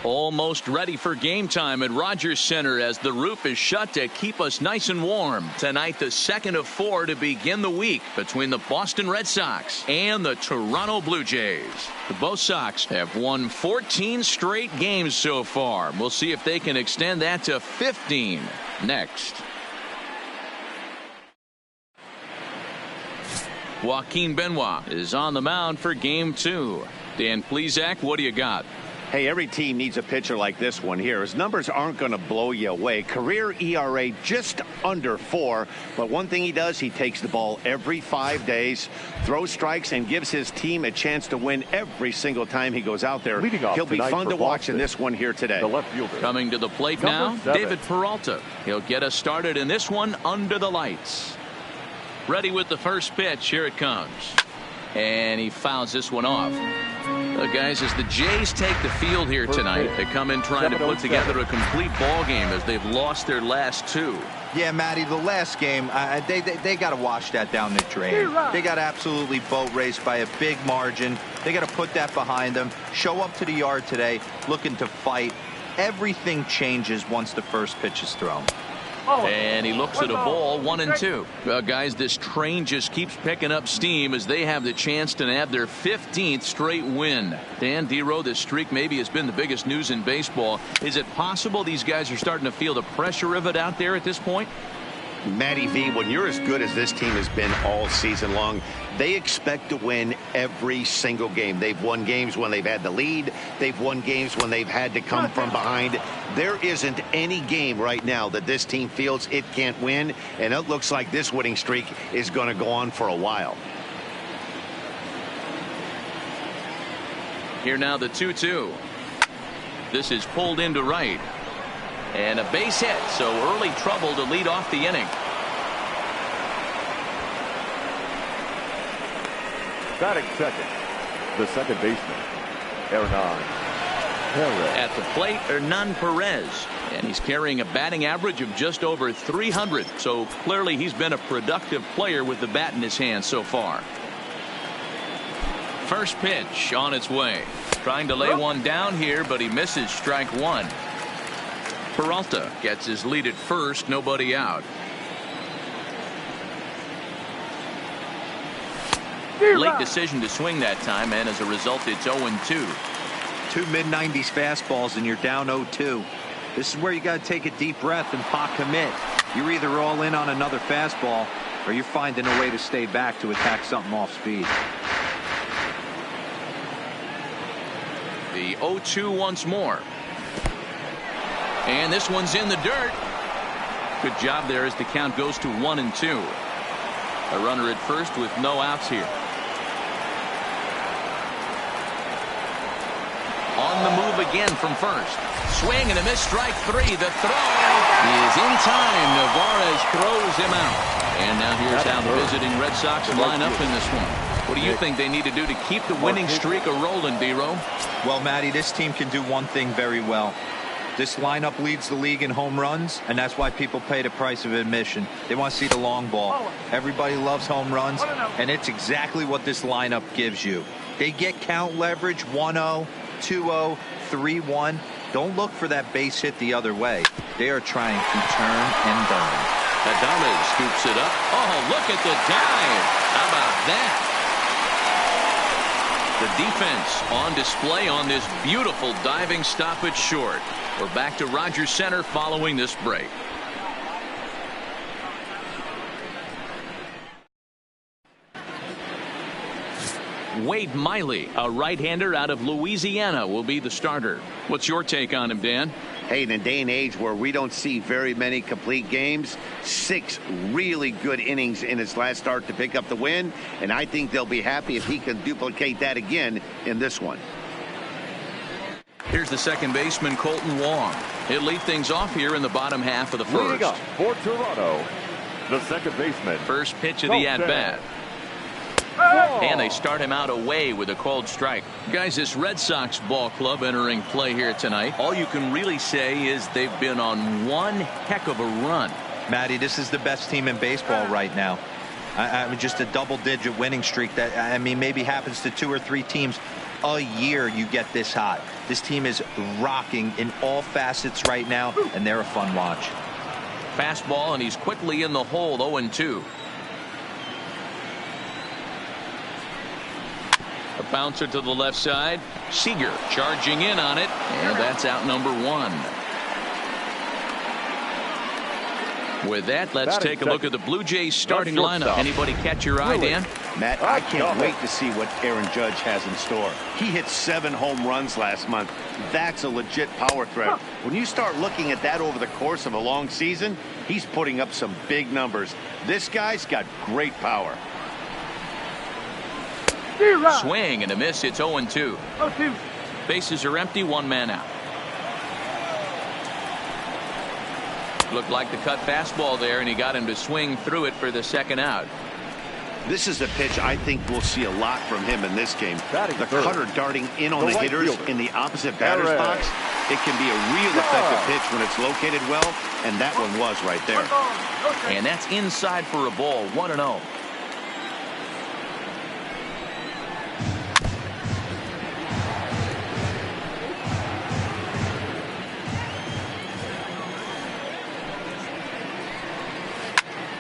Almost ready for game time at Rogers Center as the roof is shut to keep us nice and warm. Tonight, the second of 4 to begin the week between the Boston Red Sox and the Toronto Blue Jays. Both Sox have won 14 straight games so far. We'll see if they can extend that to 15 next. Joaquin Benoit is on the mound for game 2. Dan Plesac, what do you got? Hey, every team needs a pitcher like this one here. His numbers aren't going to blow you away. Career ERA just under 4. But one thing he does, he takes the ball every 5 days, throws strikes, and gives his team a chance to win every single time he goes out there. He'll be fun to watch in this one here today. The left fielder. Coming to the plate now, David Peralta. He'll get us started in this one under the lights. Ready with the first pitch. Here it comes. And he fouls this one off. Look, guys, as the Jays take the field here tonight, they come in trying to put together a complete ball game as they've lost their last 2. Yeah, Matty, the last game, they got to wash that down the drain. They got absolutely boat raced by a big margin. They got to put that behind them. Show up to the yard today looking to fight. Everything changes once the first pitch is thrown. And he looks at a ball, 1-2. Well, guys, this train just keeps picking up steam as they have the chance to nab their 15th straight win. Dan Dero, this streak maybe has been the biggest news in baseball. Is it possible these guys are starting to feel the pressure of it out there at this point? Matty V, when you're as good as this team has been all season long, they expect to win every single game. They've won games when they've had the lead. They've won games when they've had to come from behind. There isn't any game right now that this team feels it can't win, and it looks like this winning streak is going to go on for a while. Here now the 2-2. This is pulled into right. And a base hit, so early trouble to lead off the inning. Batting second, the second baseman, Hernan Perez. At the plate, Hernan Perez. And he's carrying a batting average of just over 300. So clearly he's been a productive player with the bat in his hand so far. First pitch on its way. Trying to lay one down here, but he misses strike 1. Peralta gets his lead at first, nobody out. Late decision to swing that time, and as a result, it's 0-2. 2 mid-90s fastballs, and you're down 0-2. This is where you got to take a deep breath and pot commit. You're either all in on another fastball, or you're finding a way to stay back to attack something off speed. The 0-2 once more. And this one's in the dirt. Good job there as the count goes to 1-2. A runner at first with no outs here. On the move again from first. Swing and a miss, strike 3. The throw is in time. Navarez throws him out. And now here's how the visiting Red Sox line up in this one. What do you think they need to do to keep the winning streak a-rolling, Dero? Well, Matty, this team can do one thing very well. This lineup leads the league in home runs, and that's why people pay the price of admission. They want to see the long ball. Everybody loves home runs, and it's exactly what this lineup gives you. They get count leverage 1-0, 2-0, 3-1. Don't look for that base hit the other way. They are trying to turn and burn. Adames scoops it up. Oh, look at the dive. How about that? The defense on display on this beautiful diving stop at short. We're back to Rogers Center following this break. Wade Miley, a right-hander out of Louisiana, will be the starter. What's your take on him, Dan? Hey, in a day and age where we don't see very many complete games, 6 really good innings in his last start to pick up the win, and I think they'll be happy if he can duplicate that again in this one. Here's the second baseman, Colton Wong. He'll lead things off here in the bottom half of the first. Leading up for Toronto, the second baseman. First pitch of the at-bat. And they start him out away with a called strike. Guys, this Red Sox ball club entering play here tonight. All you can really say is they've been on one heck of a run. Matty, this is the best team in baseball right now. I mean, just a double-digit winning streak that, I mean, maybe happens to 2 or 3 teams a year you get this hot. This team is rocking in all facets right now, and they're a fun watch. Fastball, and he's quickly in the hole, 0-2. A bouncer to the left side. Seager charging in on it, and that's out number 1. With that, let's take a look at the Blue Jays starting lineup. Anybody catch your eye, Dan? Matt, I can't wait to see what Aaron Judge has in store. He hit 7 home runs last month. That's a legit power threat. When you start looking at that over the course of a long season, he's putting up some big numbers. This guy's got great power. Swing and a miss. It's 0-2. Bases are empty, 1 man out. Looked like the cut fastball there, and he got him to swing through it for the second out. This is a pitch I think we'll see a lot from him in this game. The cutter darting in on the hitters in the opposite batter's box. It can be a real effective pitch when it's located well, and that one was right there. And that's inside for a ball, 1-0.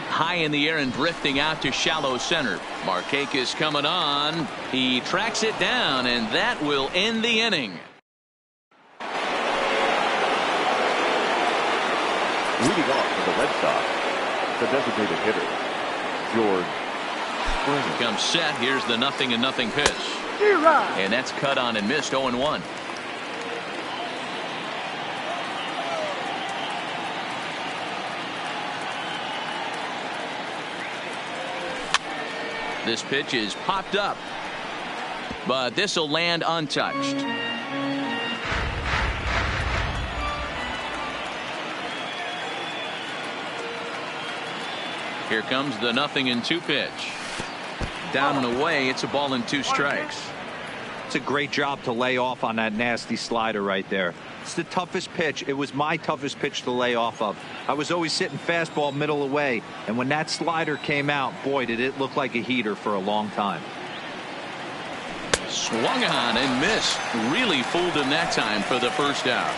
High in the air and drifting out to shallow center. Markakis coming on. He tracks it down, and that will end the inning. Leading off for the Red Sox, the designated hitter, George Springer. Comes set. Here's the 0-0 pitch. And that's cut on and missed, 0-1. This pitch is popped up, but this will land untouched. Here comes the 0-2 pitch. Down and away. It's a ball and 2 strikes. It's a great job to lay off on that nasty slider right there. It's the toughest pitch. It was my toughest pitch to lay off of. I was always sitting fastball middle away, and when that slider came out, boy, did it look like a heater for a long time. Swung on and missed. Really fooled him that time for the first out.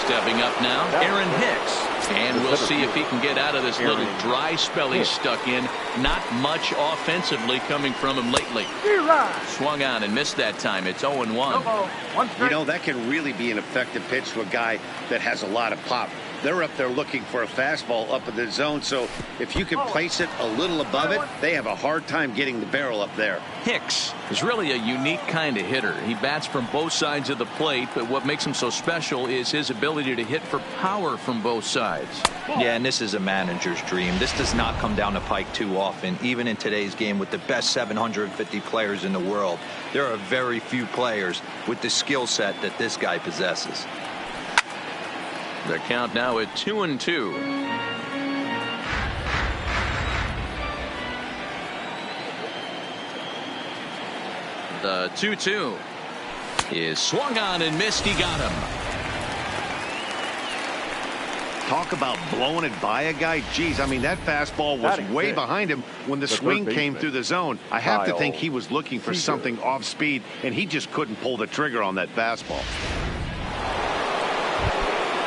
Stepping up now, Aaron Hicks. And we'll see if he can get out of this little dry spell he's stuck in. Not much offensively coming from him lately. Swung on and missed that time. It's 0-1. You know, that can really be an effective pitch to a guy that has a lot of pop. They're up there looking for a fastball up in the zone, so if you can place it a little above it, they have a hard time getting the barrel up there. Hicks is really a unique kind of hitter. He bats from both sides of the plate, but what makes him so special is his ability to hit for power from both sides. Yeah, and this is a manager's dream. This does not come down the pike too often. Even in today's game with the best 750 players in the world, there are very few players with the skill set that this guy possesses. The count now at 2-2. The 2-2 is swung on and missed. He got him. Talk about blowing it by a guy. Geez, I mean, that fastball was way behind him when the swing came through the zone. I have to think he was looking for something off speed, and he just couldn't pull the trigger on that fastball.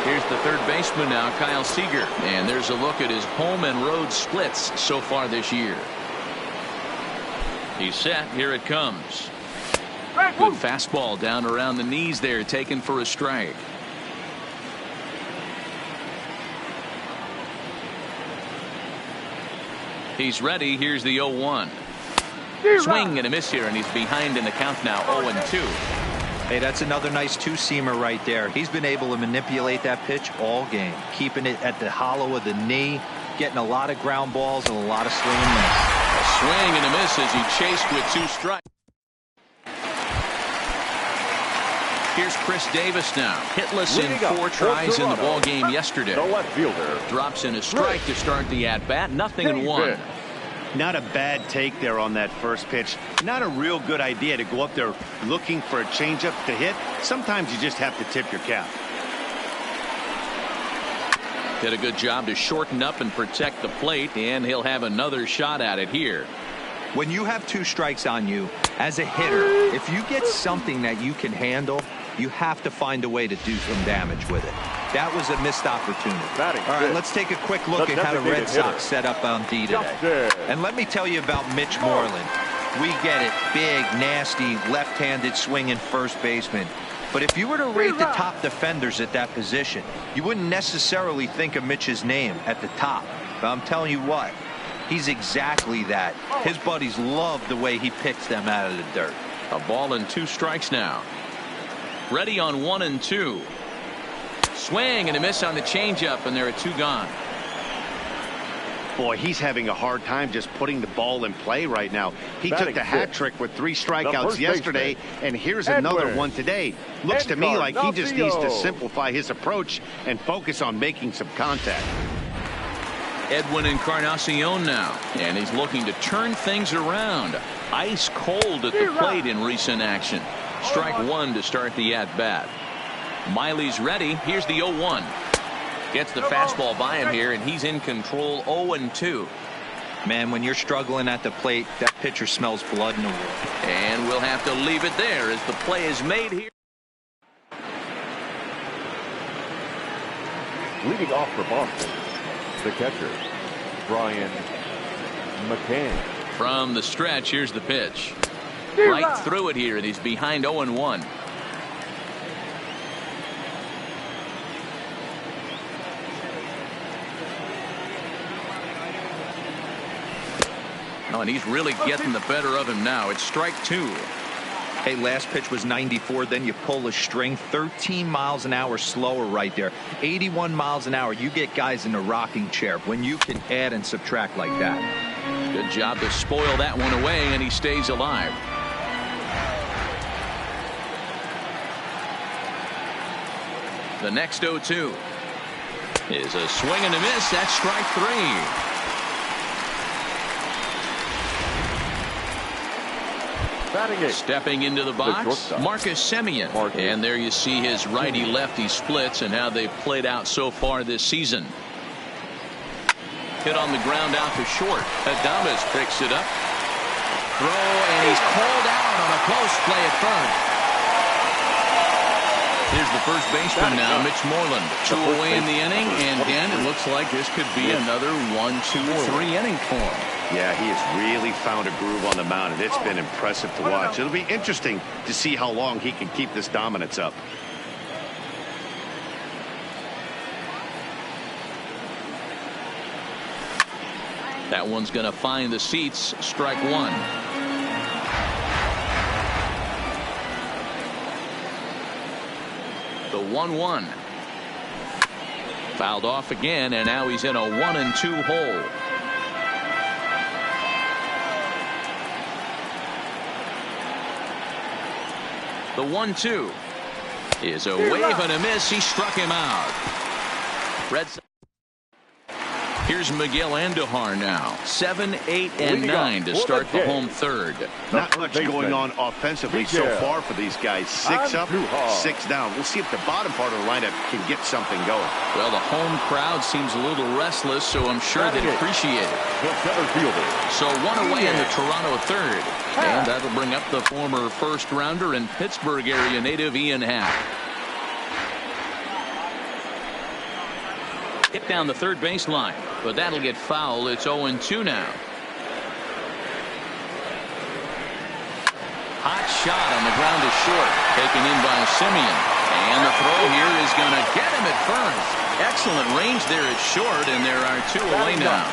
Here's the third baseman now, Kyle Seager. And there's a look at his home and road splits so far this year. He's set. Here it comes. Good fastball down around the knees there, taken for a strike. He's ready. Here's the 0-1. Swing and a miss here, and he's behind in the count now, 0-2. Hey, that's another nice two-seamer right there. He's been able to manipulate that pitch all game, keeping it at the hollow of the knee, getting a lot of ground balls and a lot of swing and miss. A swing and a miss as he chased with 2 strikes. Here's Chris Davis now, hitless in 4 tries in the ball game yesterday. The left fielder Drops in a strike to start the at-bat, 0-1. Not a bad take there on that first pitch. Not a real good idea to go up there looking for a changeup to hit. Sometimes you just have to tip your cap. Did a good job to shorten up and protect the plate, and he'll have another shot at it here. When you have 2 strikes on you, As a hitter, if you get something that you can handle, you have to find a way to do some damage with it. That was a missed opportunity. All right, let's take a quick look at how the Red Sox set up on D today. And let me tell you about Mitch Moreland. We get it. Big, nasty, left-handed swinging first baseman. But if you were to rate the top defenders at that position, you wouldn't necessarily think of Mitch's name at the top. But I'm telling you what, he's exactly that. His buddies love the way he picks them out of the dirt. A ball and 2 strikes now. Ready on 1 and 2. Swing and a miss on the changeup, and there are 2 gone. Boy, he's having a hard time just putting the ball in play right now. He took the hat trick with 3 strikeouts yesterday, and here's another one today. Looks to me like he just needs to simplify his approach and focus on making some contact. Edwin Encarnacion now, and he's looking to turn things around. Ice cold at the plate in recent action. Strike 1 to start the at-bat. Miley's ready. Here's the 0-1. Gets the fastball by him here, and he's in control. 0-2. Man, when you're struggling at the plate, that pitcher smells blood in the wood. And we'll have to leave it there as the play is made here. Leading off for Boston, the catcher, Brian McCann. From the stretch, here's the pitch. Right through it here, and he's behind 0-1. Oh, and he's really getting the better of him now. It's strike 2. Hey, last pitch was 94. Then you pull a string 13 miles an hour slower right there. 81 miles an hour. You get guys in a rocking chair when you can add and subtract like that. Good job to spoil that one away, and he stays alive. The next 0-2 is a swing and a miss. That's strike 3. Stepping into the box, Marcus Semien. And there you see his righty-lefty splits and how they've played out so far this season. Hit on the ground out to short. Adames picks it up. Throw, and he's called out on a close play at third. Here's the first baseman now, Mitch Moreland. 2 away in the inning, and Dan, it looks like this could be another 1, 2, 3 inning for him. Yeah, he has really found a groove on the mound, and it's been impressive to watch. It'll be interesting to see how long he can keep this dominance up. That one's going to find the seats. Strike 1. The 1-1. Fouled off again, and now he's in a 1-2 hole. The 1-2 is a wave and a miss. He struck him out. Red Sox. Here's Miguel Andujar now. 7, 8, and 9 to start the home third. Not much going on offensively so far for these guys. 6 up, 6 down. We'll see if the bottom part of the lineup can get something going. Well, the home crowd seems a little restless, so I'm sure they'd appreciate it. So 1 away in the Toronto third. And that'll bring up the former first-rounder and Pittsburgh area native Ian Happ. Hit down the third baseline, but that'll get fouled. It's 0-2 now. Hot shot on the ground is short, taken in by Semien, and the throw here is going to get him at first. Excellent range there at short, and there are 2 away now.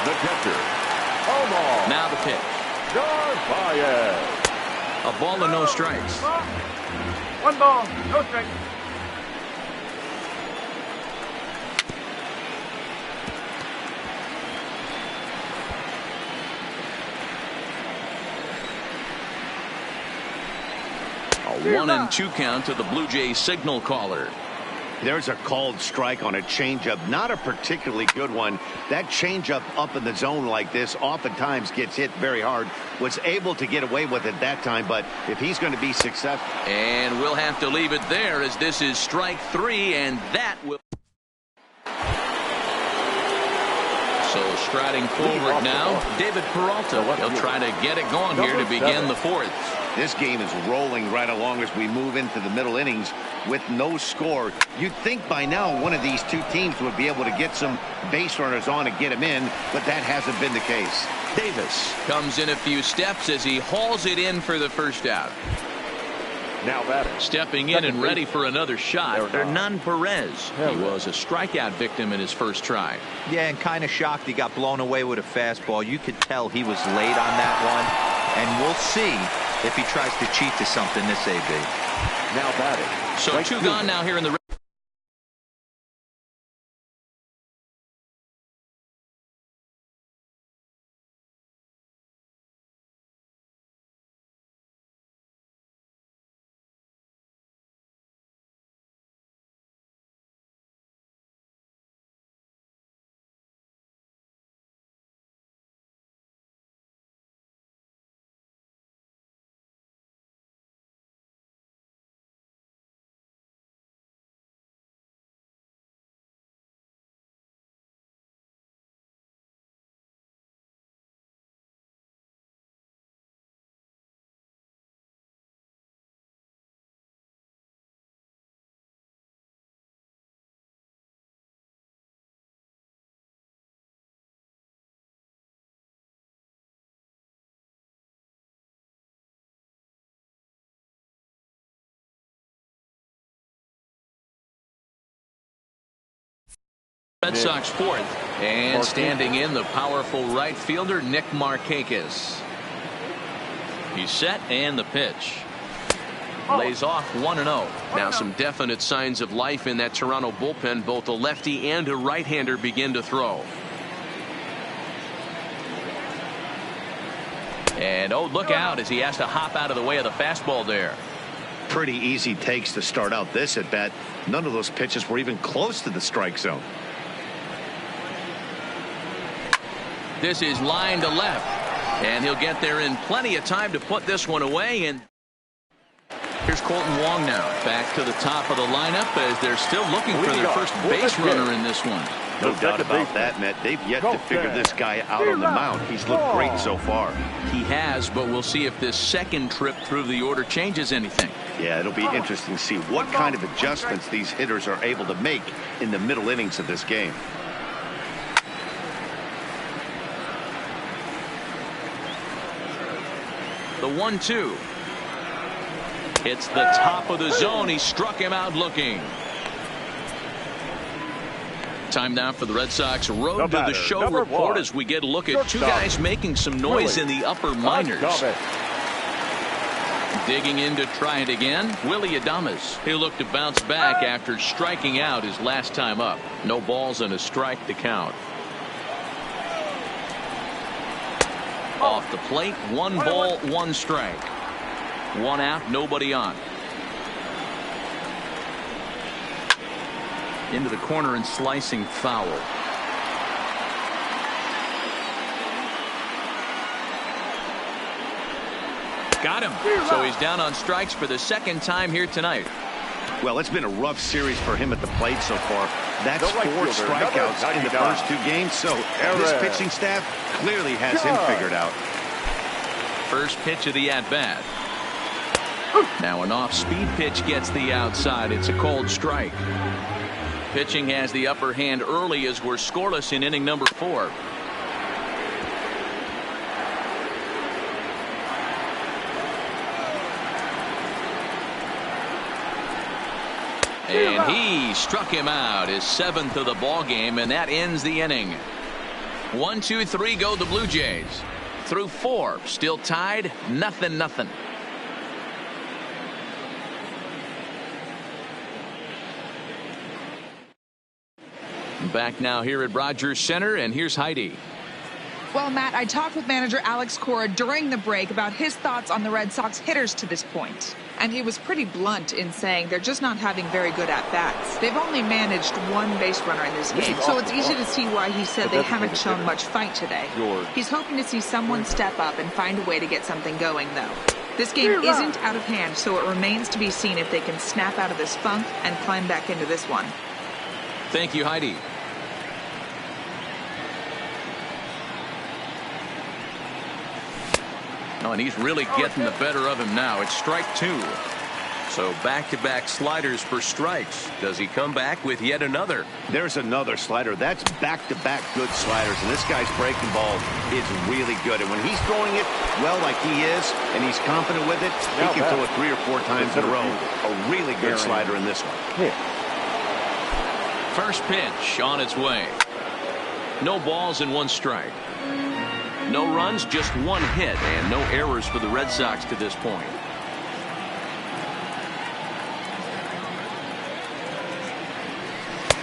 The catcher, now the pitch. A ball and no strikes. 1 ball, no strikes. A 1-2 count to the Blue Jays signal caller. There's a called strike on a changeup, not a particularly good one. That changeup up in the zone like this oftentimes gets hit very hard. Was able to get away with it that time, but if he's going to be successful. And we'll have to leave it there as this is strike 3, and that will. So striding forward now, David Peralta. He'll try to get it going here to begin the fourth. This game is rolling right along as we move into the middle innings with no score. You'd think by now one of these two teams would be able to get some base runners on and get them in, but that hasn't been the case. Davis comes in a few steps as he hauls it in for the first out. Now batting. Stepping in and ready for another shot, Hernan Perez. He was a strikeout victim in his first try. Yeah, and kind of shocked he got blown away with a fastball. You could tell he was late on that one, and we'll see if he tries to cheat to something this AB. Now batting. So two gone now here in the Red Sox fourth, and standing in the powerful right fielder Nick Markakis. He's set, and the pitch lays off 1-0. Now some definite signs of life in that Toronto bullpen. Both a lefty and a right-hander begin to throw. And oh, look out as he has to hop out of the way of the fastball there. Pretty easy takes to start out this at bat. None of those pitches were even close to the strike zone. This is line to left, and he'll get there in plenty of time to put this one away. And here's Colton Wong now back to the top of the lineup as they're still looking for their first base runner in this one. No doubt about that, Matt. They've yet to figure this guy out on the mound. He's looked great so far. He has, but we'll see if this second trip through the order changes anything. Yeah, it'll be interesting to see what kind of adjustments these hitters are able to make in the middle innings of this game. The 1-2. It's the top of the zone. He struck him out looking. Time now for the Red Sox Road to the Show report as we get a look at two guys making some noise in the upper minors. Digging in to try it again, Willie Adames. He'll look to bounce back after striking out his last time up. No balls and a strike to count. Off the plate, 1 ball, 1 strike. 1 out, nobody on. Into the corner and slicing foul. Got him. So he's down on strikes for the second time here tonight. Well, it's been a rough series for him at the plate so far. That's 4 strikeouts in the first 2 games, so this pitching staff clearly has him figured out. First pitch of the at-bat. Now an off-speed pitch gets the outside. It's a cold strike. Pitching has the upper hand early as we're scoreless in inning number 4. And he struck him out, his 7th of the ball game, and that ends the inning. 1, 2, 3 go the Blue Jays. Through 4, still tied, 0-0. Back now here at Rogers Center, and here's Heidi. Well, Matt, I talked with manager Alex Cora during the break about his thoughts on the Red Sox hitters to this point. And he was pretty blunt in saying they're just not having very good at-bats. They've only managed 1 base runner in this game, so it's easy to see why he said they haven't shown much fight today. He's hoping to see someone step up and find a way to get something going, though. This game isn't out of hand, so it remains to be seen if they can snap out of this funk and climb back into this one. Thank you, Heidi. Oh, and he's really getting the better of him now. It's strike 2. So back-to-back sliders for strikes. Does he come back with yet another? There's another slider. That's back-to-back good sliders, and this guy's breaking ball is really good. And when he's throwing it well like he is, and he's confident with it, he can throw it 3 or 4 times in a row. A really good slider in this one. First pitch on its way. No balls and 1 strike. No runs, just 1 hit, and no errors for the Red Sox to this point.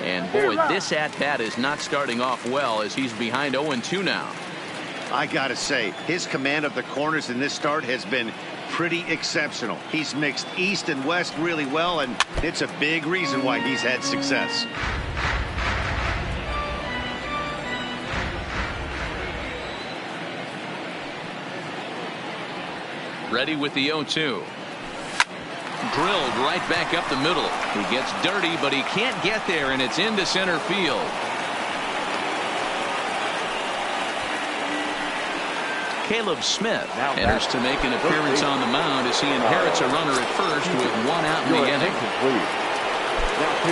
And boy, this at-bat is not starting off well as he's behind 0-2 now. I gotta say, his command of the corners in this start has been pretty exceptional. He's mixed east and west really well, and it's a big reason why he's had success. Ready with the 0-2. Drilled right back up the middle. He gets dirty, but he can't get there, and it's into center field. Caleb Smith enters to make an appearance on the mound as he inherits a runner at first with 1 out in the inning.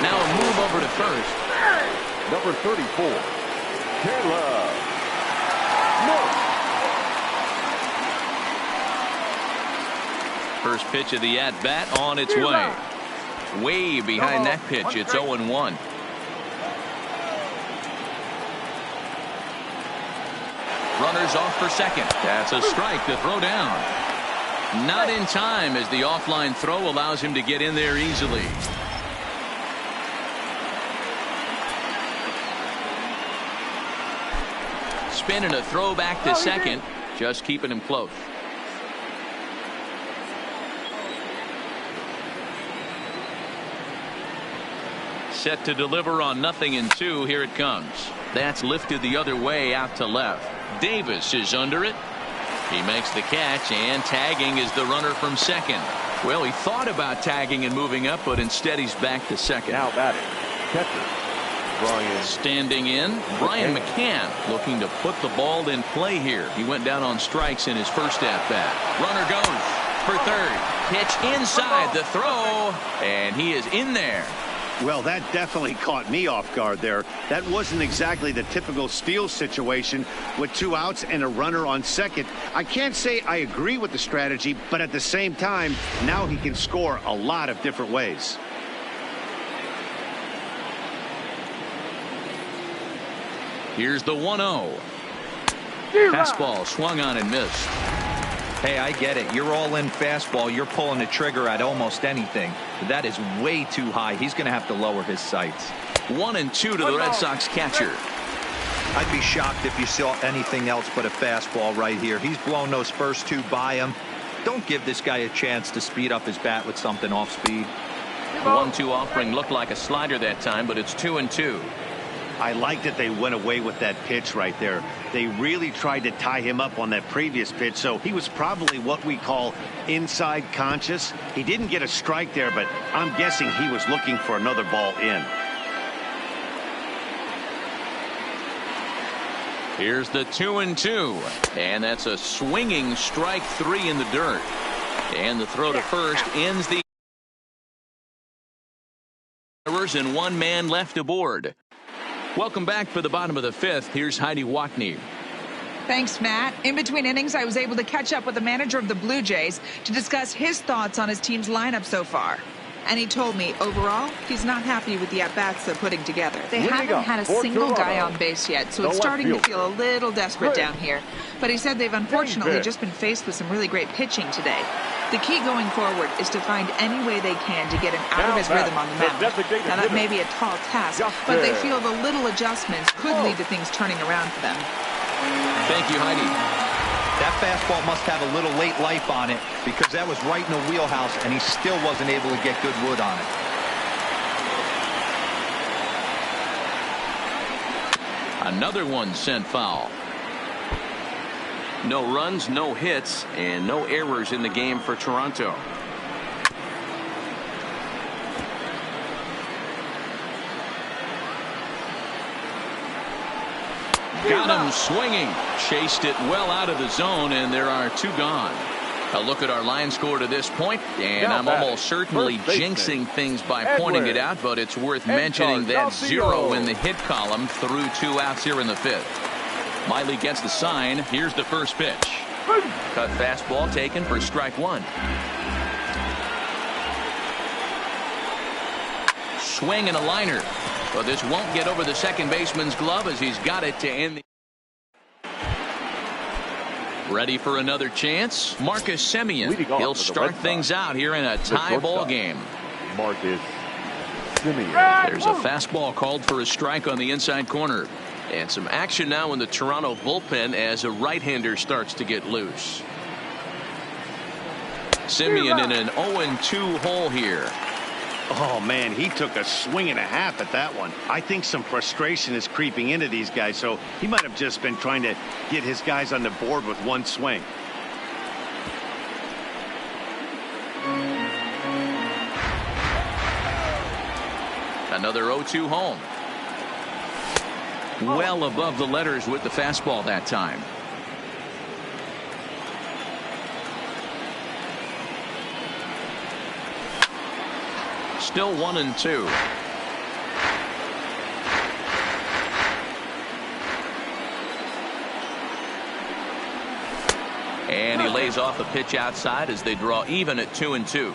Now a move over to first. Number 34, Caleb Smith. First pitch of the at-bat on its way. Way behind that pitch. It's 0-1. Runners off for second. That's a strike to throw down. Not in time as the offline throw allows him to get in there easily. Spin and a throw back to second. Just keeping him close. Set to deliver on 0-2. Here it comes. That's lifted the other way out to left. Davis is under it. He makes the catch, and tagging is the runner from second. Well, he thought about tagging and moving up, but instead he's back to second. Now batting, catcher Brian. Standing in, Brian McCann looking to put the ball in play here. He went down on strikes in his first at-bat. Runner goes for third. Pitch inside the throw, and he is in there. Well, that definitely caught me off guard there. That wasn't exactly the typical steal situation with 2 outs and a runner on second. I can't say I agree with the strategy, but at the same time, now he can score a lot of different ways. Here's the 1-0. Fastball swung on and missed. Hey, I get it. You're all in fastball. You're pulling the trigger at almost anything. That is way too high. He's going to have to lower his sights. 1-2 to the Red Sox catcher. I'd be shocked if you saw anything else but a fastball right here. He's blown those first 2 by him. Don't give this guy a chance to speed up his bat with something off speed. 1-2 offering looked like a slider that time, but it's 2-2. I like that they went away with that pitch right there. They really tried to tie him up on that previous pitch, so he was probably what we call inside conscious. He didn't get a strike there, but I'm guessing he was looking for another ball in. Here's the 2-2, and that's a swinging strike 3 in the dirt. And the throw to first ends the and 1 man left aboard. Welcome back for the bottom of the 5th. Here's Heidi Watney. Thanks, Matt. In between innings, I was able to catch up with the manager of the Blue Jays to discuss his thoughts on his team's lineup so far. And he told me, overall, he's not happy with the at-bats they're putting together. They haven't had a single guy on base yet, so it's starting to feel a little desperate down here. But he said they've unfortunately just been faced with some really great pitching today. The key going forward is to find any way they can to get him out of his rhythm on the mound. Now, that may be a tall task, but they feel the little adjustments could lead to things turning around for them. Thank you, Heidi. That fastball must have a little late life on it because that was right in the wheelhouse, and he still wasn't able to get good wood on it. Another one sent foul. No runs, no hits, and no errors in the game for Toronto. Got him swinging. Chased it well out of the zone, and there are 2 gone. A look at our line score to this point, and I'm almost certainly jinxing things by pointing it out, but it's worth mentioning that 0 in the hit column through 2 outs here in the 5th. Miley gets the sign. Here's the first pitch. Cut fastball taken for strike 1. Swing and a liner. But this won't get over the second baseman's glove as he's got it to end the. Ready for another chance. Marcus Semien. He'll start things out here in a tie ball game. Marcus Semien. There's a fastball called for a strike on the inside corner. And some action now in the Toronto bullpen as a right-hander starts to get loose. Semien in an 0-2 hole here. Oh, man, he took a swing and a half at that one. I think some frustration is creeping into these guys, so he might have just been trying to get his guys on the board with one swing. Another 0-2 home. Well above the letters with the fastball that time. Still 1-2. And he lays off a pitch outside as they draw even at 2-2.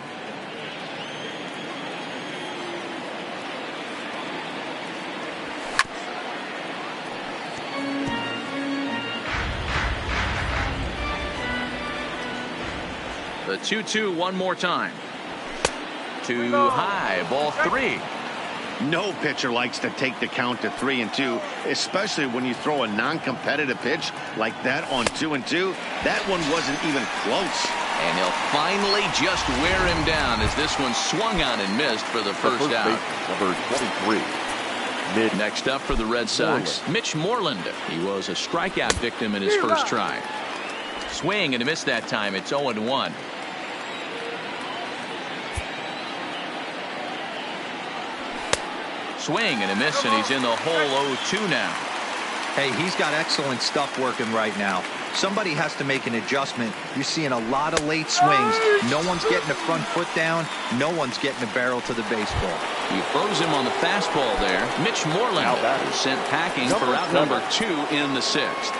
The 2-2 one more time. Too high, ball 3. No pitcher likes to take the count to 3-2, especially when you throw a non-competitive pitch like that on 2-2. That one wasn't even close. And he'll finally just wear him down as this one swung on and missed for the first out. Number 23. Next up for the Red Sox, Mitch Moreland. He was a strikeout victim in his first try. Swing and a miss that time. It's 0-1. Swing and a miss, and he's in the hole 0-2 now. Hey, he's got excellent stuff working right now. Somebody has to make an adjustment. You're seeing a lot of late swings. No one's getting the front foot down. No one's getting the barrel to the baseball. He froze him on the fastball there. Mitch Moreland is sent packing for out number 2 in the 6th.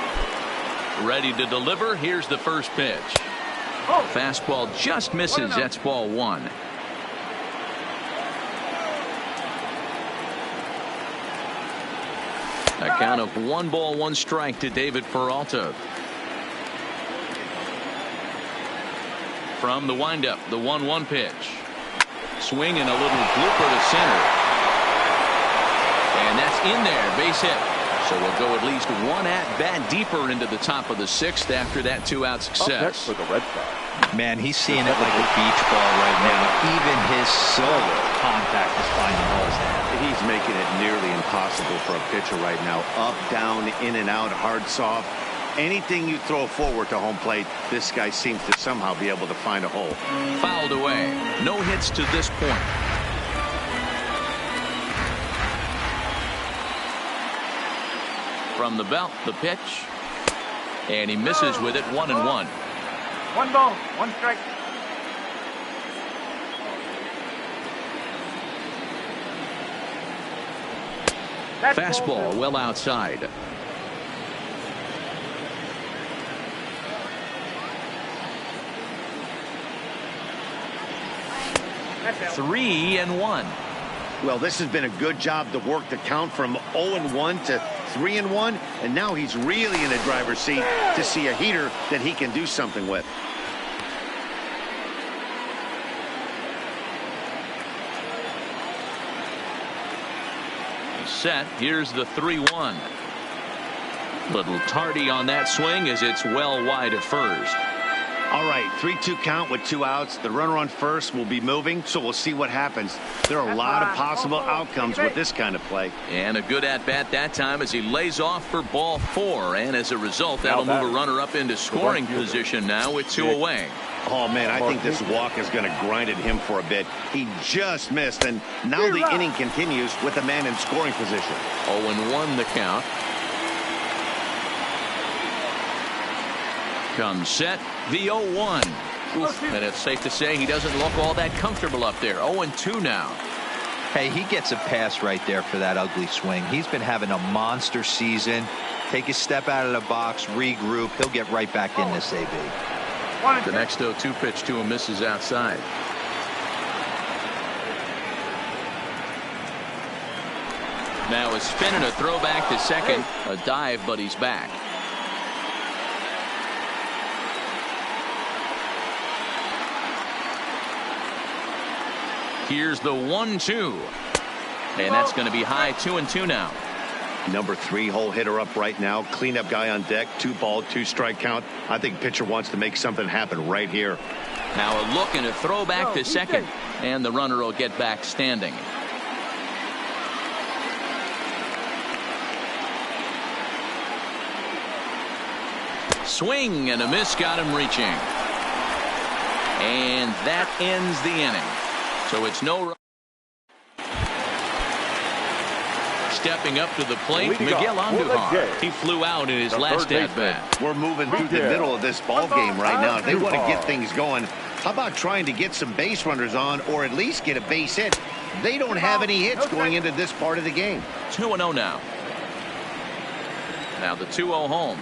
Ready to deliver. Here's the first pitch. Fastball just misses. That's ball 1. A count of 1 ball, 1 strike to David Peralta. From the windup, the 1-1 pitch. Swing and a little blooper to center. And that's in there, base hit. So we'll go at least 1 at-bat deeper into the top of the 6th after that 2-out success. Up next for the Red Sox. Man, he's seeing it like a beach ball right now. Even his solo contact is finding holes. He's making it nearly impossible for a pitcher right now. Up, down, in and out, hard, soft. Anything you throw forward to home plate, this guy seems to somehow be able to find a hole. Fouled away. No hits to this point. From the belt, the pitch. And he misses with it, 1-1. 1 ball, 1 strike. Fastball well outside. That's 3-1. Well, this has been a good job to work the count from 0-1 to 3-1, and now he's really in the driver's seat to see a heater that he can do something with. Set. Here's the 3-1. Little tardy on that swing as it's well wide of first. All right, 3-2 count with 2 outs. The runner on first will be moving, so we'll see what happens. There are a lot of possible outcomes with this kind of play. And a good at-bat that time as he lays off for ball 4. And as a result, that'll move a runner up into scoring position now with 2 away. Oh, man, I think this walk is going to grind at him for a bit. He just missed, and now the inning continues with a man in scoring position. 0-1 the count. comes set, the 0-1. And it's safe to say he doesn't look all that comfortable up there. 0-2 now. Hey, he gets a pass right there for that ugly swing. He's been having a monster season. Take a step out of the box, regroup. He'll get right back in this AB. The next 0-2 pitch to him misses outside. Now a spin and a throw back to second. A dive, but he's back. Here's the 1-2. And that's going to be high. 2-2 now. Number 3 hole hitter up right now. Cleanup guy on deck. 2-ball, 2-strike count. I think pitcher wants to make something happen right here. Now a look and a throw back to second. And the runner will get back standing. Swing and a miss, got him reaching. And that ends the inning. So it's no. Stepping up to the plate, Miguel Andujar. He flew out in his last at bat. We're moving through the middle of this ball game right now. If they want to get things going, how about trying to get some base runners on, or at least get a base hit? They don't have any hits going into this part of the game. 2-0 now. Now the 2-0 home.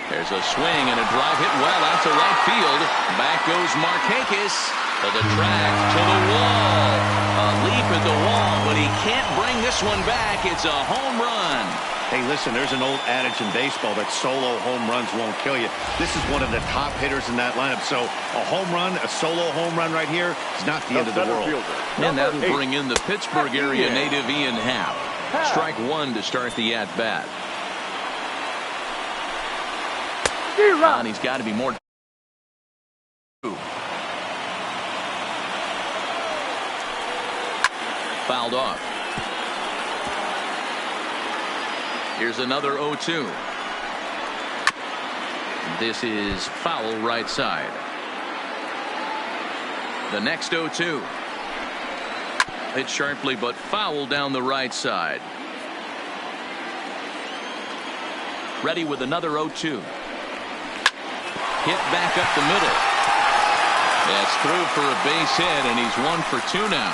There's a swing and a drive hit well out to right field. Back goes Markakis to the track, to the wall. A leap at the wall, but he can't bring this one back. It's a home run. Hey, listen, there's an old adage in baseball that solo home runs won't kill you. This is one of the top hitters in that lineup. So a home run, a solo home run right here is not the end of the world. And that'll bring in the Pittsburgh area native Ian Happ. Strike one to start the at-bat. And he's got to be more. Fouled off. Here's another 0-2. This is foul right side. The next 0-2. Hit sharply but foul down the right side. Ready with another 0-2. Hit back up the middle. That's through for a base hit, and he's 1 for 2 now.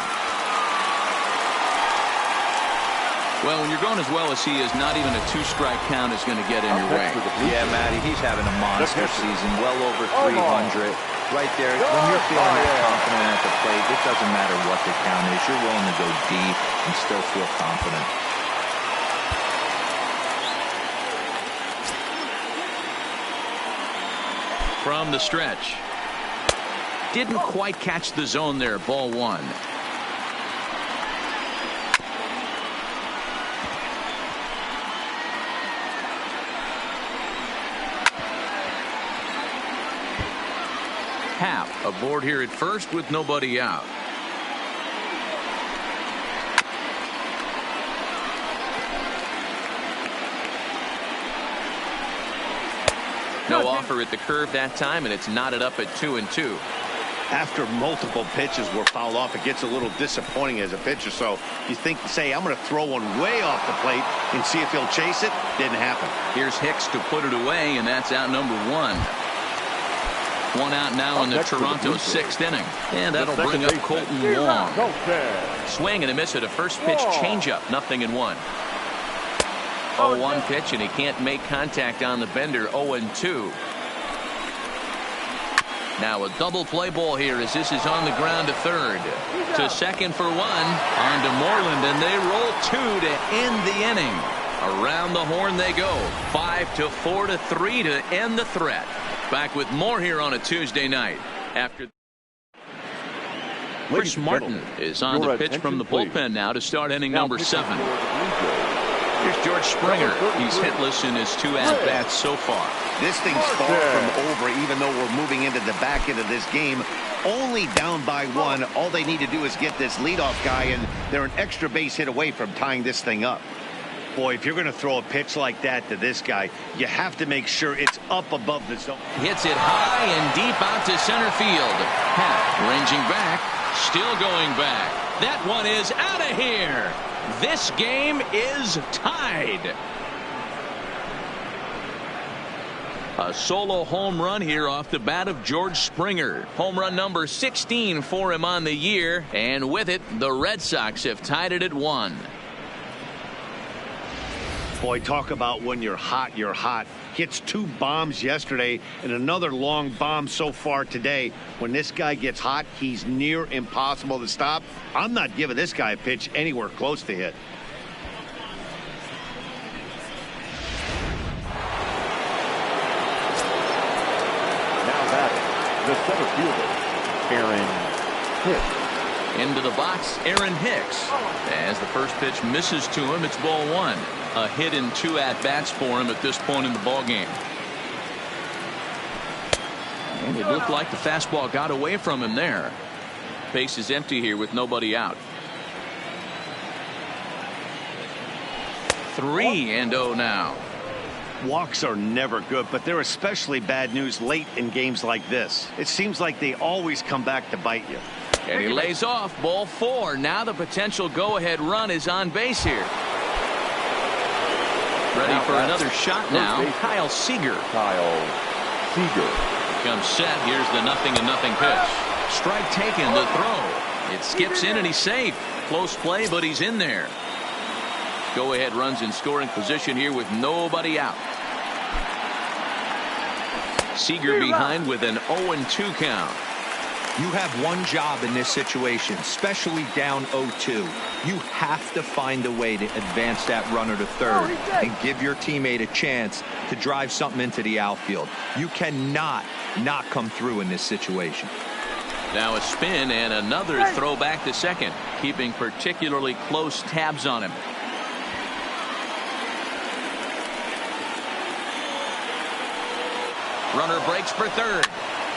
Well, when you're going as well as he is, not even a 2-strike count is going to get in your way. Yeah, Matty, he's having a monster season, well over 300. Right there, when you're feeling that confident at the plate, it doesn't matter what the count is. You're willing to go deep and still feel confident. From the stretch. Didn't quite catch the zone there. Ball 1. Happ aboard here at first with nobody out. No offer at the curve that time, and it's knotted up at 2-2. After multiple pitches were fouled off, it gets a little disappointing as a pitcher. So you think, say, I'm going to throw one way off the plate and see if he'll chase it. Didn't happen. Here's Hicks to put it away, and that's out number 1. One out now in the Toronto 6th inning. And that'll bring up Colton Wong. Swing and a miss at a first pitch changeup. 0-1. 0-1 pitch, and he can't make contact on the bender. 0-2. Now a double play ball here as this is on the ground to third. To second for 1. On to Moreland, and they roll 2 to end the inning. Around the horn they go. 5-4 to 3 to end the threat. Back with more here on a Tuesday night. After Chris Martin is on the pitch from the bullpen now to start inning number 7. Here's George Springer. He's hitless in his 2 at-bats so far. This thing's far from over, even though we're moving into the back end of this game. Only down by 1. All they need to do is get this leadoff guy, and they're an extra base hit away from tying this thing up. Boy, if you're going to throw a pitch like that to this guy, you have to make sure it's up above the zone. Hits it high and deep out to center field. Happ ranging back, still going back. That one is out of here. This game is tied. A solo home run here off the bat of George Springer. Home run number 16 for him on the year, and with it, the Red Sox have tied it at 1. Boy, talk about when you're hot, you're hot. Hits 2 bombs yesterday and another long bomb so far today. When this guy gets hot, he's near impossible to stop. I'm not giving this guy a pitch anywhere close to hit. Now batting, the center fielder, Aaron Hicks. Into the box, Aaron Hicks. As the first pitch misses to him, it's ball 1. A hit in 2 at-bats for him at this point in the ballgame. And it looked like the fastball got away from him there. Base is empty here with nobody out. 3-0 now. Walks are never good, but they're especially bad news late in games like this. It seems like they always come back to bite you. And he lays off, ball 4. Now the potential go-ahead run is on base here. Ready for another shot now, Kyle Seager. Comes set. Here's the 0-0 pitch. Strike taken, the throw. It skips in and he's safe. Close play, but he's in there. Go-ahead runs in scoring position here with nobody out. Seager behind with an 0-2 count. You have one job in this situation, especially down 0-2. You have to find a way to advance that runner to third and give your teammate a chance to drive something into the outfield. You cannot not come through in this situation. Now a spin and another throw back to second, keeping particularly close tabs on him. Runner breaks for third.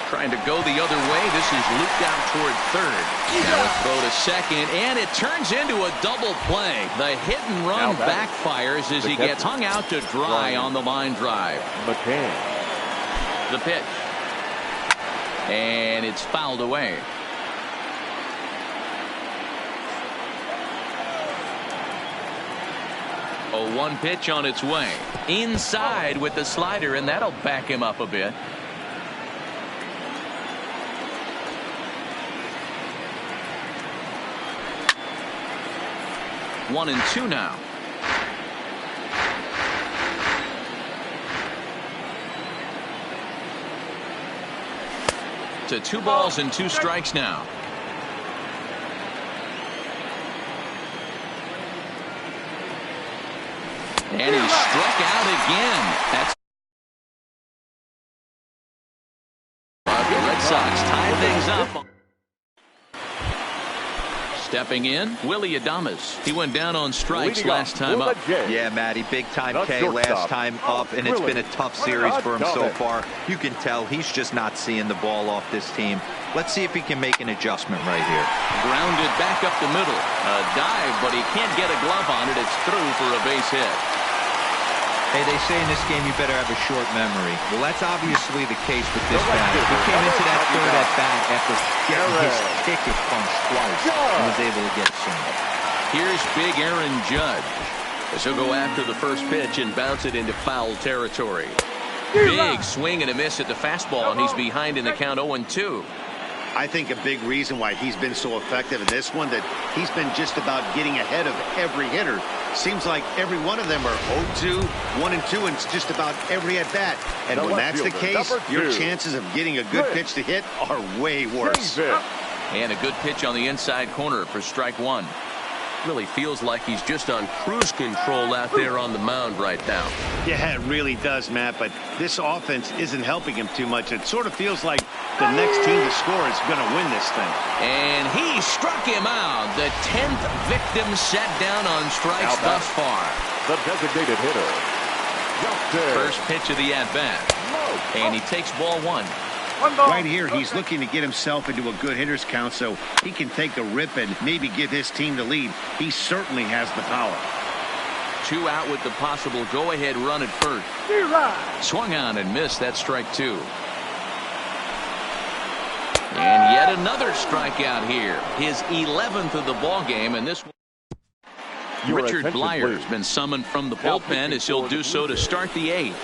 Trying to go the other way. This is looped out toward third. Now a throw to second, and it turns into a double play. The hit and run backfires as he gets hung out to dry on the line drive. McCann. The pitch. And it's fouled away. A 1 pitch on its way. Inside with the slider, and that'll back him up a bit. 1-2 now. To 2 balls and 2 strikes now. And he struck out again. That's the Red Sox tie things up. Stepping in, Willie Adames. He went down on strikes last time up. Yeah, Matty, big time K last time up, and it's been a tough series for him so far. You can tell he's just not seeing the ball off this team. Let's see if he can make an adjustment right here. Grounded back up the middle. A dive, but he can't get a glove on it. It's through for a base hit. Hey, they say in this game you better have a short memory. Well, that's obviously the case with this guy. He came into that third at bat after getting his ticket punched twice and was able to get a single. Here's big Aaron Judge as he'll go after the first pitch and bounce it into foul territory. Big swing and a miss at the fastball, and he's behind in the count 0-2. I think a big reason why he's been so effective in this one, that he's been just about getting ahead of every hitter. Seems like every one of them are 0-2, 1-2, and it's just about every at bat. And when that's the case, your chances of getting a good pitch to hit are way worse. And a good pitch on the inside corner for strike 1. Really feels like he's just on cruise control out there on the mound right now. Yeah, it really does, Matt, but this offense isn't helping him too much. It sort of feels like the next team to score is going to win this thing. And he struck him out. The 10th victim set down on strikes thus far. The designated hitter, Justin. First pitch of the at-bat. And he takes ball 1. Right here, he's looking to get himself into a good hitter's count so he can take a rip and maybe give his team the lead. He certainly has the power. 2 out with the possible go-ahead run at first. Swung on and missed. That's strike 2. And yet another strikeout here. His 11th of the ball game, and this one. Richard Blyer has been summoned from the bullpen as he'll do so to start the 8th.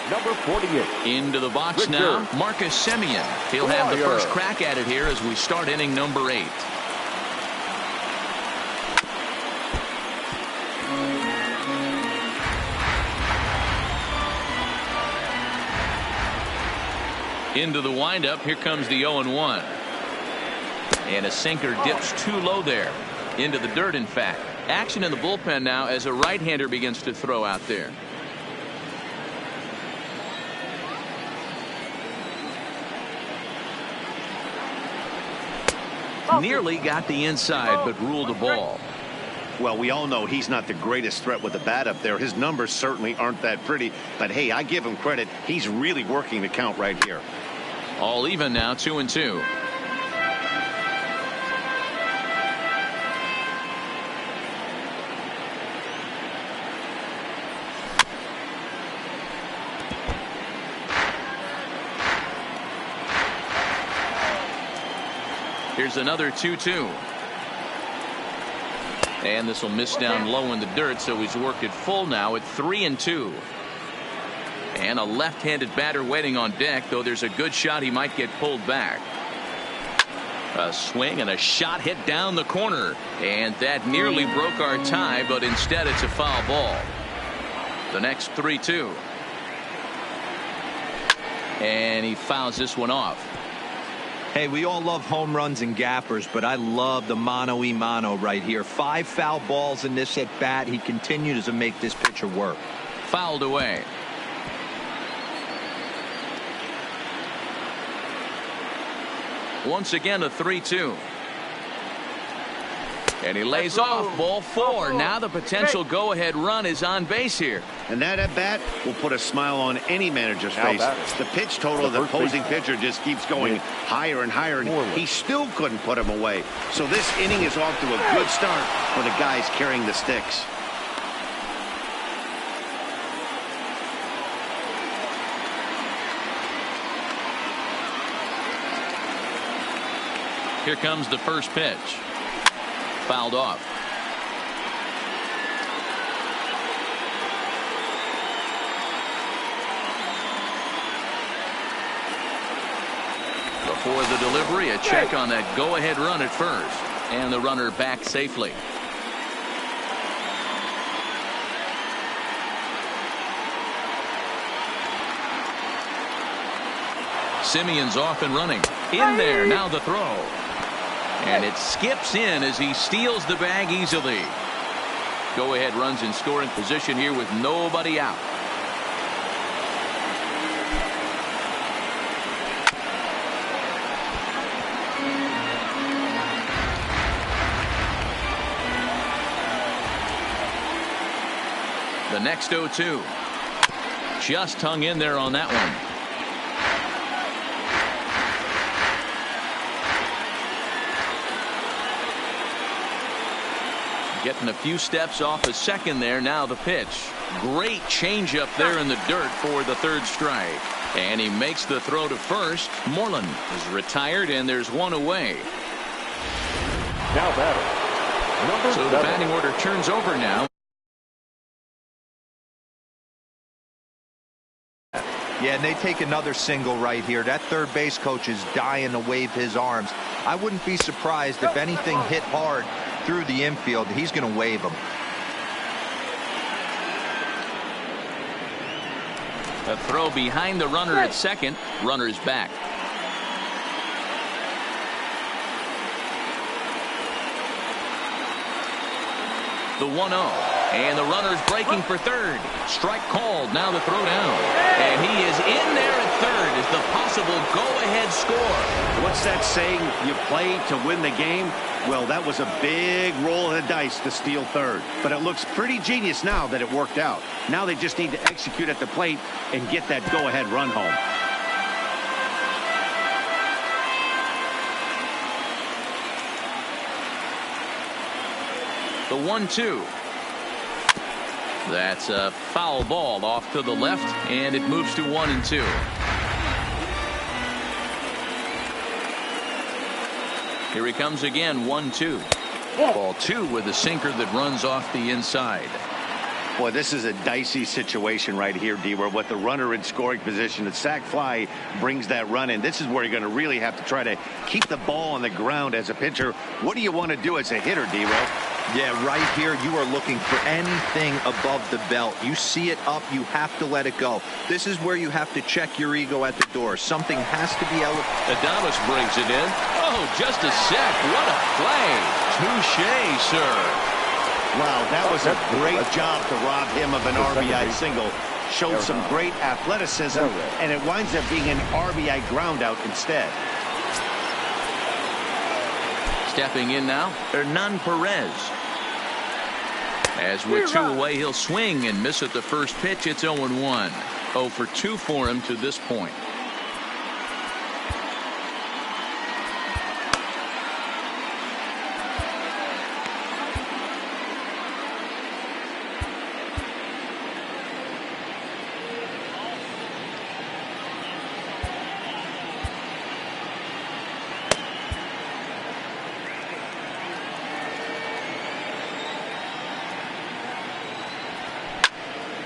number 48. Into the box Richard. now, Marcus Semien. He'll have the Warrior. first crack at it here as we start inning number 8. Into the windup. Here comes the 0-1. And a sinker dips too low there. Into the dirt, in fact. Action in the bullpen now as a right-hander begins to throw out there. Nearly got the inside, but ruled the ball. Well, we all know he's not the greatest threat with the bat up there. His numbers certainly aren't that pretty. But, hey, I give him credit. He's really working the count right here. All even now, 2-2. Here's another 2-2. And this will miss down low in the dirt, so he's worked it full now at 3-2. And a left-handed batter waiting on deck, though there's a good shot he might get pulled back. A swing and a shot hit down the corner. And that nearly broke our tie, but instead it's a foul ball. The next 3-2. And he fouls this one off. Hey, we all love home runs and gappers, but I love the mano-y-mano right here. 5 foul balls in this at-bat. He continues to make this pitcher work. Fouled away. Once again, a 3-2. And he lays off. Ball 4. Now the potential go-ahead run is on base here. And that at-bat will put a smile on any manager's face. The pitch total of the opposing pitcher just keeps going higher and higher, and he still couldn't put him away. So this inning is off to a good start for the guys carrying the sticks. Here comes the first pitch. Fouled off. Before the delivery, a check on that go-ahead run at first. And the runner back safely. Semien's off and running. In there, now the throw. And it skips in as he steals the bag easily. Go-ahead runs in scoring position here with nobody out. The next 0-2. Just hung in there on that one. Getting a few steps off a second there. Now the pitch. Great changeup there in the dirt for the third strike. And he makes the throw to first. Moreland is retired, and there's one away. Now batter, number So 7. the batting order turns over now. Yeah, and they take another single right here. That third base coach is dying to wave his arms. I wouldn't be surprised if anything hit hard through the infield. He's going to wave them. A throw behind the runner at second. Runner's back. The 1-0. And the runner's breaking for third. Strike called. Now the throw down. And he is in there at third as the possible go-ahead score. What's that saying? You play to win the game? Well, that was a big roll of the dice to steal third. But it looks pretty genius now that it worked out. Now they just need to execute at the plate and get that go-ahead run home. The 1-2. That's a foul ball off to the left, and it moves to 1-2. Here he comes again, 1-2. Ball 2 with a sinker that runs off the inside. Boy, this is a dicey situation right here, D, where with the runner in scoring position, the sac fly brings that run in. This is where you're going to really have to try to keep the ball on the ground as a pitcher. What do you want to do as a hitter, D? Yeah, right here, you are looking for anything above the belt. You see it up, you have to let it go. This is where you have to check your ego at the door. Something has to be elevated. Adames brings it in. Oh, just a sec. What a play. Touche, sir. Wow, that was a great job to rob him of an RBI single. Showed some great athleticism, and it winds up being an RBI ground out instead. Stepping in now, Hernan Perez. As we're 2 away, he'll swing and miss at the first pitch. It's 0-1. 0 for 2 for him to this point.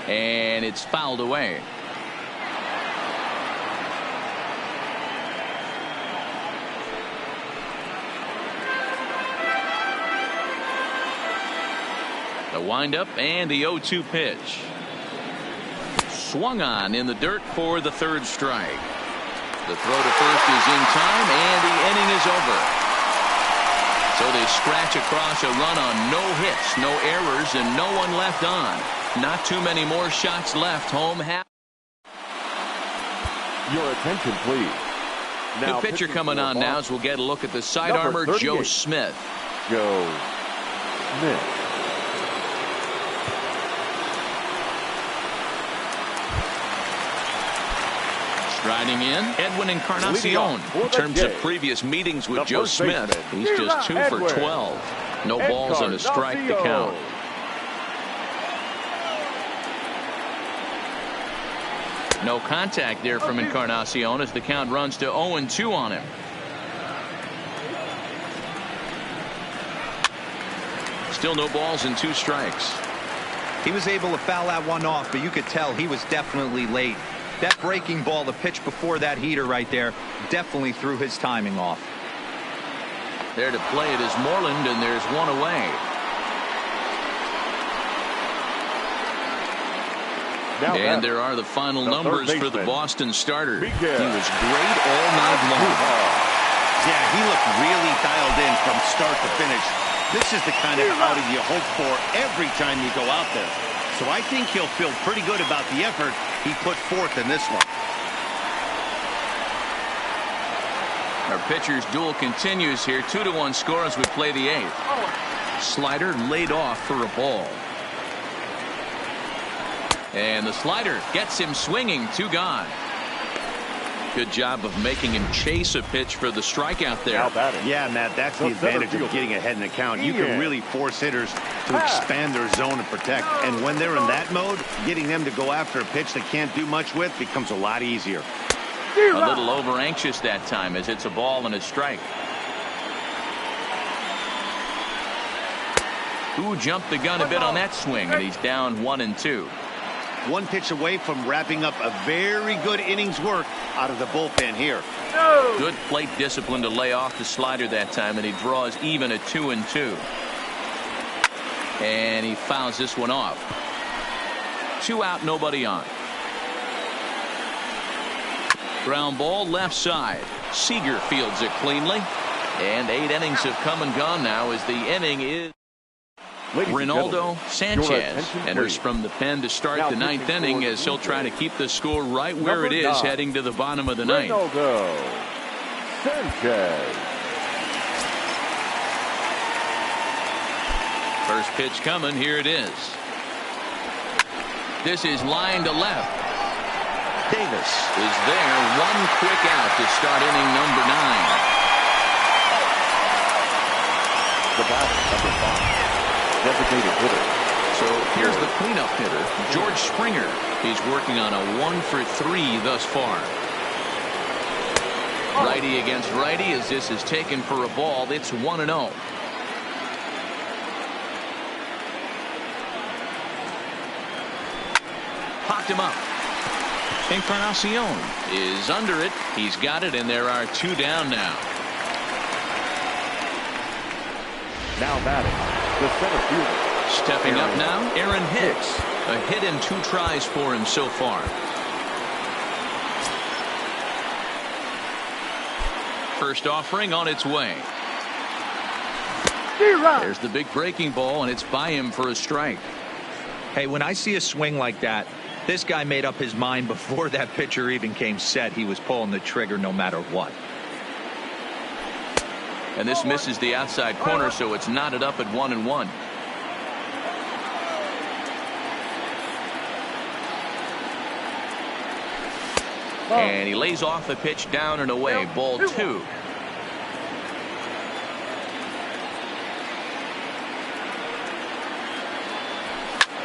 And it's fouled away. The windup and the 0-2 pitch. Swung on in the dirt for the third strike. The throw to first is in time, and the inning is over. So they scratch across a run on no hits, no errors, and no one left on. Not too many more shots left. Home half. Your attention, please. Now, the pitcher coming on now as we'll get a look at the side armor, Joe Smith. Joe Smith. Striding in, Edwin Encarnacion. In terms of previous meetings with Joe Smith, he's just 2 for 12. No balls and a strike to count. No contact there from Encarnacion as the count runs to 0-2 on him. Still no balls and 2 strikes. He was able to foul that one off, but you could tell he was definitely late. That breaking ball, the pitch before that heater right there, definitely threw his timing off. There to play it is Moreland, and there's 1 away. And there are the final numbers for the Boston starter. He was great all night long. Yeah, he looked really dialed in from start to finish. This is the kind of outing you hope for every time you go out there. So I think he'll feel pretty good about the effort he put forth in this one. Our pitcher's duel continues here. 2-1 score as we play the 8th. Slider laid off for a ball. And the slider gets him swinging. 2 gone. Good job of making him chase a pitch for the strikeout there. Yeah, Matt, that's the advantage of getting ahead in the count. You can really force hitters to expand their zone and protect. And when they're in that mode, getting them to go after a pitch they can't do much with becomes a lot easier. A little over anxious that time as it's a ball and a strike. Who jumped the gun a bit on that swing, and he's down 1-2. 1 pitch away from wrapping up a very good innings work out of the bullpen here. Good plate discipline to lay off the slider that time, and he draws even at 2-2. And he fouls this one off. 2 out, nobody on. Ground ball left side. Seager fields it cleanly. And 8 innings have come and gone now as the inning is. Ronaldo Sanchez enters from the pen to start the 9th inning as he'll try to keep the score right where it is heading to the bottom of the 9th. Ronaldo Sanchez. First pitch coming. Here it is. This is line to left. Davis is there. 1 quick out to start inning number 9. The batter, number 5. Designated hitter. So here's the cleanup hitter, George Springer. He's working on a 1 for 3 thus far. Righty against righty as this is taken for a ball. It's 1-0. popped him up. Encarnacion is under it. He's got it, and there are 2 down now. Now batting, the center fielder. Stepping up now, Aaron Hicks. A hit in 2 tries for him so far. First offering on its way. There's the big breaking ball, and it's by him for a strike. Hey, when I see a swing like that, this guy made up his mind before that pitcher even came set. He was pulling the trigger no matter what. And this misses the outside corner, so it's knotted up at 1-1. And he lays off the pitch down and away. Ball 2.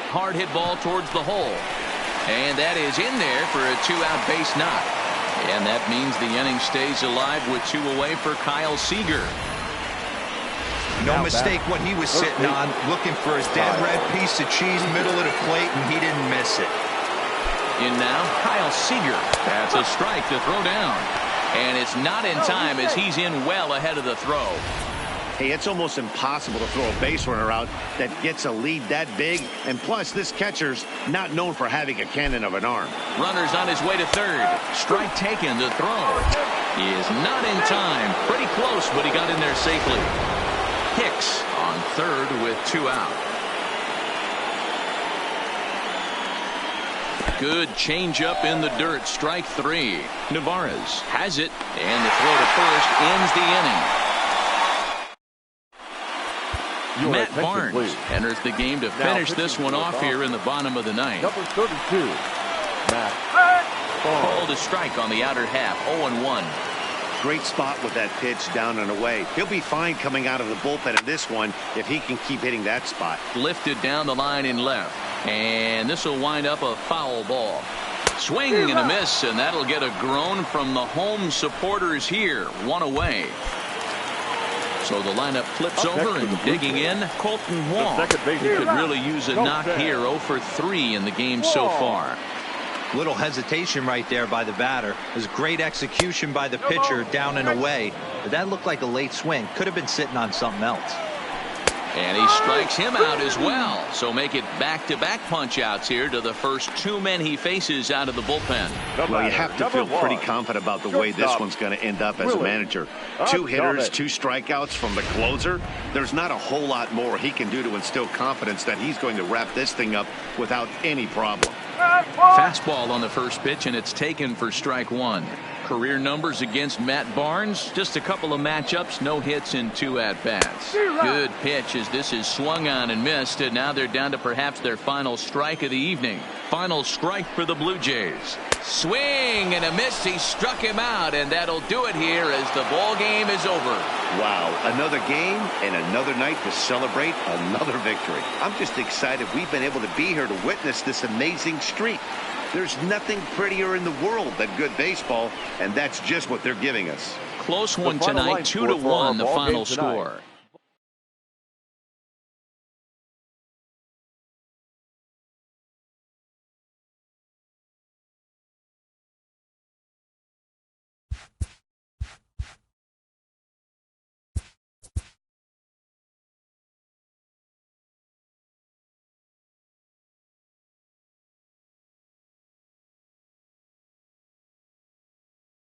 Hard hit ball towards the hole. And that is in there for a 2-out base knock. And that means the inning stays alive with 2 away for Kyle Seager. No mistake what he was sitting on, looking for his dead red piece of cheese, middle of the plate, and he didn't miss it. In now, Kyle Seager. That's a strike to throw down. And it's not in time as he's in well ahead of the throw. Hey, it's almost impossible to throw a base runner out that gets a lead that big. And plus, this catcher's not known for having a cannon of an arm. Runner's on his way to third. Strike taken to throw. He is not in time. Pretty close, but he got in there safely. Hicks on third with 2 out. Good changeup in the dirt. Strike 3. Navarez has it, and the throw to first ends the inning. Matt Barnes enters the game to finish this one off here in the bottom of the ninth. Number 32, Matt Barnes. Called a strike on the outer half. 0-1. Great spot with that pitch down and away. He'll be fine coming out of the bullpen in this one if he can keep hitting that spot. Lifted down the line in left. And this will wind up a foul ball. Swing and a miss, and that'll get a groan from the home supporters here. 1 away. So the lineup flips over and digging in, Colton Wong. He could really use a knock here. 0 for 3 in the game so far. Little hesitation right there by the batter. It was great execution by the pitcher down and away. But that looked like a late swing. Could have been sitting on something else. And he strikes him out as well. So make it back-to-back punch-outs here to the first 2 men he faces out of the bullpen. Well, you have to feel pretty confident about the way this one's going to end up as a manager. 2 hitters, 2 strikeouts from the closer. There's not a whole lot more he can do to instill confidence that he's going to wrap this thing up without any problem. Fastball on the first pitch, and it's taken for strike 1. Career numbers against Matt Barnes. Just a couple of matchups. No hits in 2 at-bats. Good pitch as this is swung on and missed. And now they're down to perhaps their final strike of the evening. Final strike for the Blue Jays. Swing and a miss. He struck him out. And that'll do it here as the ball game is over. Wow. Another game and another night to celebrate another victory. I'm just excited we've been able to be here to witness this amazing streak. There's nothing prettier in the world than good baseball, and that's just what they're giving us. Close one tonight, 2-1 the final score.